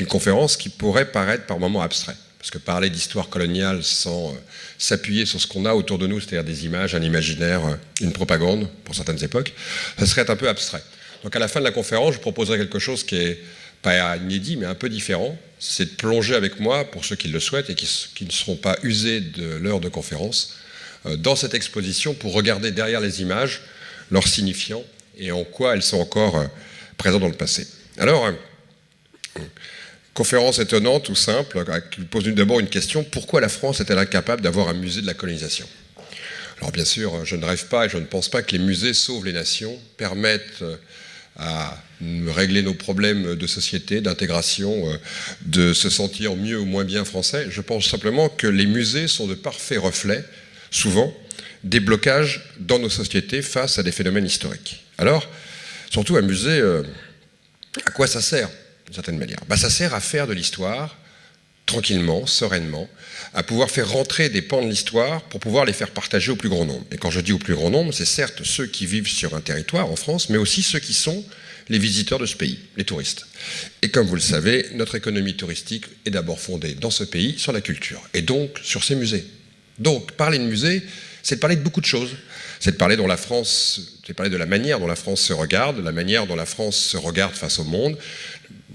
Une conférence qui pourrait paraître par moments abstrait. Parce que parler d'histoire coloniale sans s'appuyer sur ce qu'on a autour de nous, c'est-à-dire des images, un imaginaire, une propagande, pour certaines époques, ça serait un peu abstrait. Donc à la fin de la conférence, je proposerai quelque chose qui est pas inédit, mais un peu différent. C'est de plonger avec moi, pour ceux qui le souhaitent et qui ne seront pas usés de l'heure de conférence, dans cette exposition pour regarder derrière les images, leur signifiant et en quoi elles sont encore présentes dans le passé. Alors, conférence étonnante ou simple, qui pose d'abord une question: pourquoi la France est-elle incapable d'avoir un musée de la colonisation? Alors bien sûr, je ne rêve pas et je ne pense pas que les musées sauvent les nations, permettent à régler nos problèmes de société, d'intégration, de se sentir mieux ou moins bien français. Je pense simplement que les musées sont de parfaits reflets, souvent, des blocages dans nos sociétés face à des phénomènes historiques. Alors, surtout un musée, à quoi ça sert, d'une certaine manière? Ça sert à faire de l'histoire, tranquillement, sereinement, à pouvoir faire rentrer des pans de l'histoire pour pouvoir les faire partager au plus grand nombre. Et quand je dis au plus grand nombre, c'est certes ceux qui vivent sur un territoire en France, mais aussi ceux qui sont les visiteurs de ce pays, les touristes. Et comme vous le savez, notre économie touristique est d'abord fondée dans ce pays sur la culture, et donc sur ses musées. Donc parler de musée, c'est de parler de beaucoup de choses. C'est de parler dont la France, c'est de parler de la manière dont la France se regarde, la manière dont la France se regarde face au monde,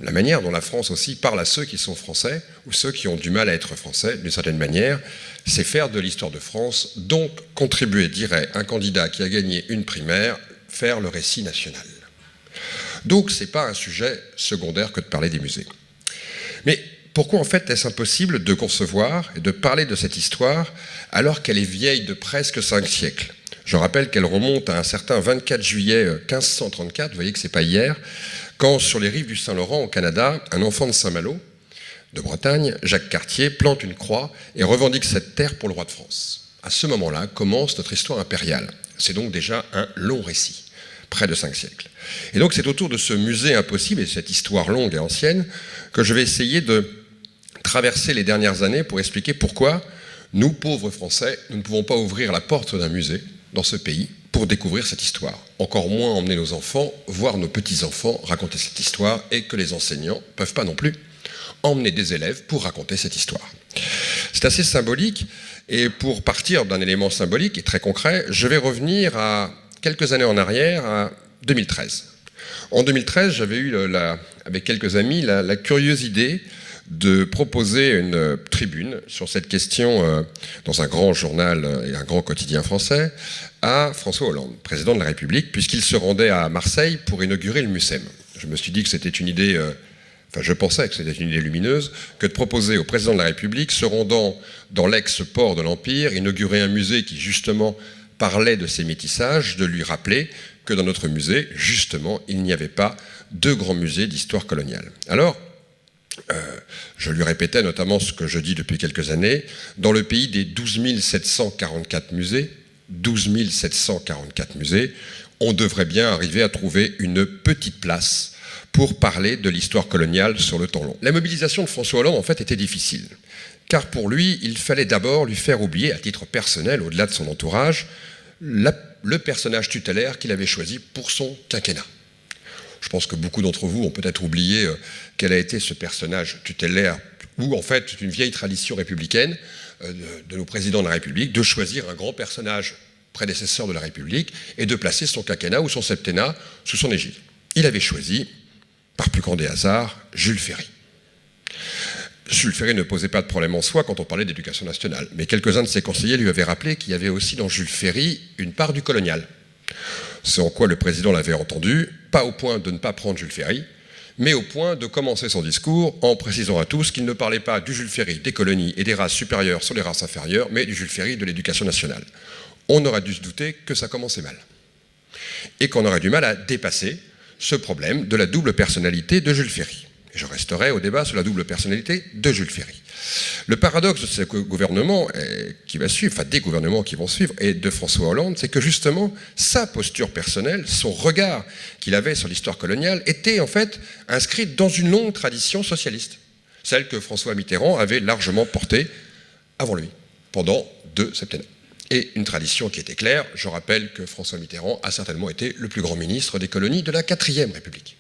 la manière dont la France aussi parle à ceux qui sont français ou ceux qui ont du mal à être français, d'une certaine manière. C'est faire de l'histoire de France, donc contribuer, dirait un candidat qui a gagné une primaire, faire le récit national. Donc ce n'est pas un sujet secondaire que de parler des musées. Mais pourquoi en fait est-ce impossible de concevoir et de parler de cette histoire alors qu'elle est vieille de presque 5 siècles? Je rappelle qu'elle remonte à un certain 24 juillet 1534, vous voyez que ce n'est pas hier, quand sur les rives du Saint-Laurent au Canada, un enfant de Saint-Malo, de Bretagne, Jacques Cartier, plante une croix et revendique cette terre pour le roi de France. À ce moment-là commence notre histoire impériale. C'est donc déjà un long récit, près de 5 siècles. Et donc c'est autour de ce musée impossible et cette histoire longue et ancienne que je vais essayer de traverser les dernières années pour expliquer pourquoi nous, pauvres Français, nous ne pouvons pas ouvrir la porte d'un musée dans ce pays pour découvrir cette histoire. Encore moins emmener nos enfants, voire nos petits-enfants raconter cette histoire, et que les enseignants ne peuvent pas non plus emmener des élèves pour raconter cette histoire. C'est assez symbolique, et pour partir d'un élément symbolique et très concret, je vais revenir à quelques années en arrière, à 2013. En 2013, j'avais eu, avec quelques amis, la curieuse idée de proposer une tribune sur cette question dans un grand journal et un grand quotidien français à François Hollande, président de la République, puisqu'il se rendait à Marseille pour inaugurer le MUSEM. Je me suis dit que c'était une idée, je pensais que c'était une idée lumineuse, que de proposer au président de la République, se rendant dans l'ex-port de l'Empire, inaugurer un musée qui justement parlait de ces métissages, de lui rappeler que dans notre musée, justement, il n'y avait pas de grand musée d'histoire coloniale. Alors, je lui répétais notamment ce que je dis depuis quelques années, dans le pays des 12 744 musées, 12 744 musées, on devrait bien arriver à trouver une petite place pour parler de l'histoire coloniale sur le temps long. La mobilisation de François Hollande, en fait, était difficile, car pour lui, il fallait d'abord lui faire oublier, à titre personnel, au-delà de son entourage, le personnage tutélaire qu'il avait choisi pour son quinquennat. Je pense que beaucoup d'entre vous ont peut-être oublié quel a été ce personnage tutélaire, où en fait c'est une vieille tradition républicaine de nos présidents de la République de choisir un grand personnage prédécesseur de la République et de placer son quinquennat ou son septennat sous son égide. Il avait choisi, par plus grand des hasards, Jules Ferry. Jules Ferry ne posait pas de problème en soi quand on parlait d'éducation nationale, mais quelques-uns de ses conseillers lui avaient rappelé qu'il y avait aussi dans Jules Ferry une part du colonial. Ce en quoi le président l'avait entendu, pas au point de ne pas prendre Jules Ferry, mais au point de commencer son discours en précisant à tous qu'il ne parlait pas du Jules Ferry des colonies et des races supérieures sur les races inférieures, mais du Jules Ferry de l'éducation nationale. On aurait dû se douter que ça commençait mal. Et qu'on aurait du mal à dépasser ce problème de la double personnalité de Jules Ferry. Et je resterai au débat sur la double personnalité de Jules Ferry. Le paradoxe de ce gouvernement qui va suivre, enfin des gouvernements qui vont suivre, et de François Hollande, c'est que justement, sa posture personnelle, son regard qu'il avait sur l'histoire coloniale, était en fait inscrite dans une longue tradition socialiste, celle que François Mitterrand avait largement portée avant lui, pendant 2 septennats. Et une tradition qui était claire, je rappelle que François Mitterrand a certainement été le plus grand ministre des colonies de la 4e République.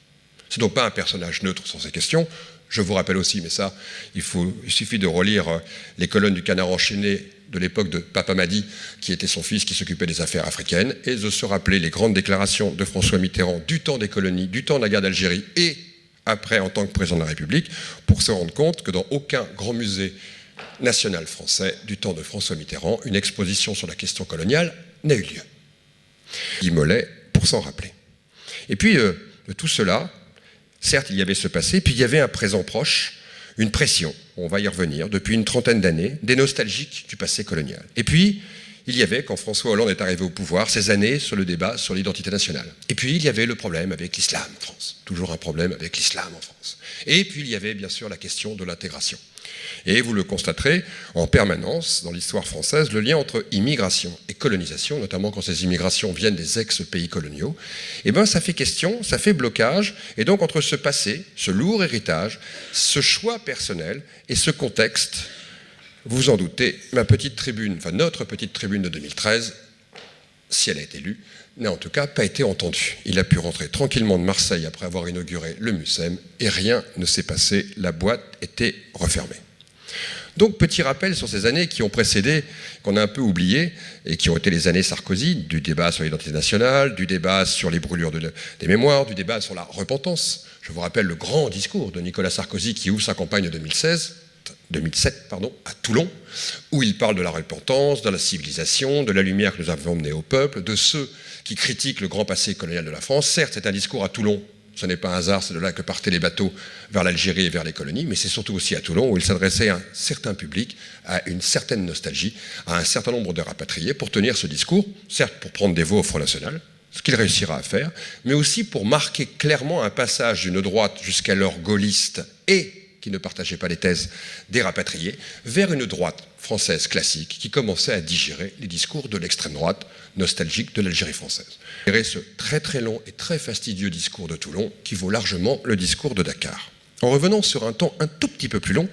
C'est donc pas un personnage neutre sur ces questions, Je vous rappelle aussi, mais ça, il suffit de relire les colonnes du Canard enchaîné de l'époque de Papa Madi, qui était son fils qui s'occupait des affaires africaines, et de se rappeler les grandes déclarations de François Mitterrand du temps des colonies, du temps de la guerre d'Algérie et après en tant que président de la République, pour se rendre compte que dans aucun grand musée national français du temps de François Mitterrand, une exposition sur la question coloniale n'a eu lieu. Guy Mollet, pour s'en rappeler. Et puis, de tout cela, certes, il y avait ce passé, puis il y avait un présent proche, une pression, on va y revenir, depuis une trentaine d'années, des nostalgiques du passé colonial. Et puis, il y avait, quand François Hollande est arrivé au pouvoir, ces années sur le débat sur l'identité nationale. Et puis, il y avait le problème avec l'islam en France. Toujours un problème avec l'islam en France. Et puis, il y avait bien sûr la question de l'intégration. Et vous le constaterez en permanence dans l'histoire française, le lien entre immigration et colonisation, notamment quand ces immigrations viennent des ex-pays coloniaux, eh bien ça fait question, ça fait blocage, et donc entre ce passé, ce lourd héritage, ce choix personnel et ce contexte, vous en doutez, ma petite tribune, enfin notre petite tribune de 2013, si elle a été lue, n'a en tout cas pas été entendue. Il a pu rentrer tranquillement de Marseille après avoir inauguré le MUSEM, et rien ne s'est passé, la boîte était refermée. Donc, petit rappel sur ces années qui ont précédé, qu'on a un peu oubliées, et qui ont été les années Sarkozy, du débat sur l'identité nationale, du débat sur les brûlures des mémoires, du débat sur la repentance. Je vous rappelle le grand discours de Nicolas Sarkozy qui ouvre sa campagne de 2007, à Toulon, où il parle de la repentance, de la civilisation, de la lumière que nous avons emmenée au peuple, de ceux qui critiquent le grand passé colonial de la France. Certes, c'est un discours à Toulon. Ce n'est pas un hasard, c'est de là que partaient les bateaux vers l'Algérie et vers les colonies, mais c'est surtout aussi à Toulon où il s'adressait à un certain public, à une certaine nostalgie, à un certain nombre de rapatriés pour tenir ce discours, certes pour prendre des voix au Front National, ce qu'il réussira à faire, mais aussi pour marquer clairement un passage d'une droite jusqu'alors gaulliste et qui ne partageait pas les thèses des rapatriés, vers une droite française classique qui commençait à digérer les discours de l'extrême droite nostalgique de l'Algérie française. Et ce très très long et très fastidieux discours de Toulon qui vaut largement le discours de Dakar. En revenant sur un temps un tout petit peu plus long,